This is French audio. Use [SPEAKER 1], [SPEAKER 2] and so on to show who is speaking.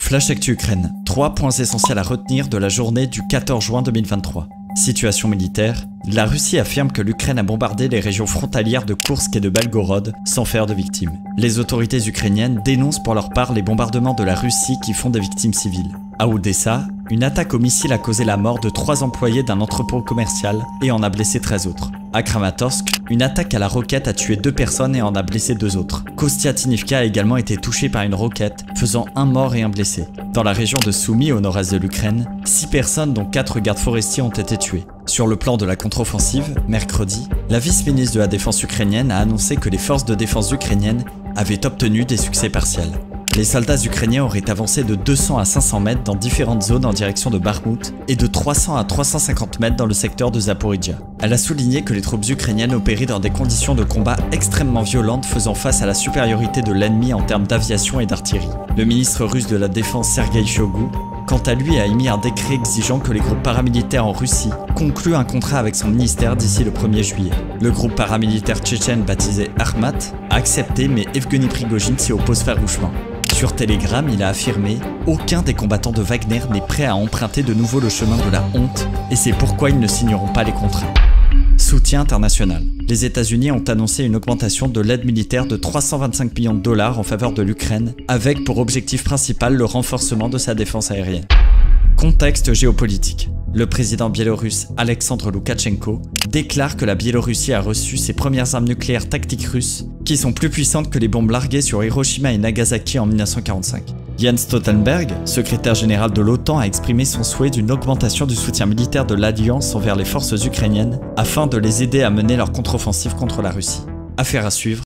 [SPEAKER 1] Flash Actu Ukraine. 3 points essentiels à retenir de la journée du 14 juin 2023. Situation militaire. La Russie affirme que l'Ukraine a bombardé les régions frontalières de Koursk et de Belgorod sans faire de victimes. Les autorités ukrainiennes dénoncent pour leur part les bombardements de la Russie qui font des victimes civiles. À Odessa, une attaque au missile a causé la mort de 3 employés d'un entrepôt commercial et en a blessé 13 autres. À Kramatorsk, une attaque à la roquette a tué 2 personnes et en a blessé 2 autres. Kostiatynivka a également été touché par une roquette, faisant 1 mort et 1 blessé. Dans la région de Soumy, au nord-est de l'Ukraine, 6 personnes dont 4 gardes forestiers ont été tués. Sur le plan de la contre-offensive, mercredi, la vice-ministre de la Défense ukrainienne a annoncé que les forces de défense ukrainiennes avaient obtenu des succès partiels. Les soldats ukrainiens auraient avancé de 200 à 500 mètres dans différentes zones en direction de Bakhmout et de 300 à 350 mètres dans le secteur de Zaporizhia. Elle a souligné que les troupes ukrainiennes opéraient dans des conditions de combat extrêmement violentes faisant face à la supériorité de l'ennemi en termes d'aviation et d'artillerie. Le ministre russe de la Défense Sergei Shoigu, quant à lui, a émis un décret exigeant que les groupes paramilitaires en Russie concluent un contrat avec son ministère d'ici le 1er juillet. Le groupe paramilitaire tchétchène baptisé Akhmat a accepté, mais Evgeny Prigojine s'y oppose farouchement. Sur Telegram, il a affirmé « Aucun des combattants de Wagner n'est prêt à emprunter de nouveau le chemin de la honte et c'est pourquoi ils ne signeront pas les contrats. » Soutien international. Les États-Unis ont annoncé une augmentation de l'aide militaire de 325 millions de dollars en faveur de l'Ukraine, avec pour objectif principal le renforcement de sa défense aérienne. Contexte géopolitique. Le président biélorusse Alexandre Loukachenko déclare que la Biélorussie a reçu ses premières armes nucléaires tactiques russes, qui sont plus puissantes que les bombes larguées sur Hiroshima et Nagasaki en 1945. Jens Stoltenberg, secrétaire général de l'OTAN, a exprimé son souhait d'une augmentation du soutien militaire de l'Alliance envers les forces ukrainiennes afin de les aider à mener leur contre-offensive contre la Russie. Affaire à suivre.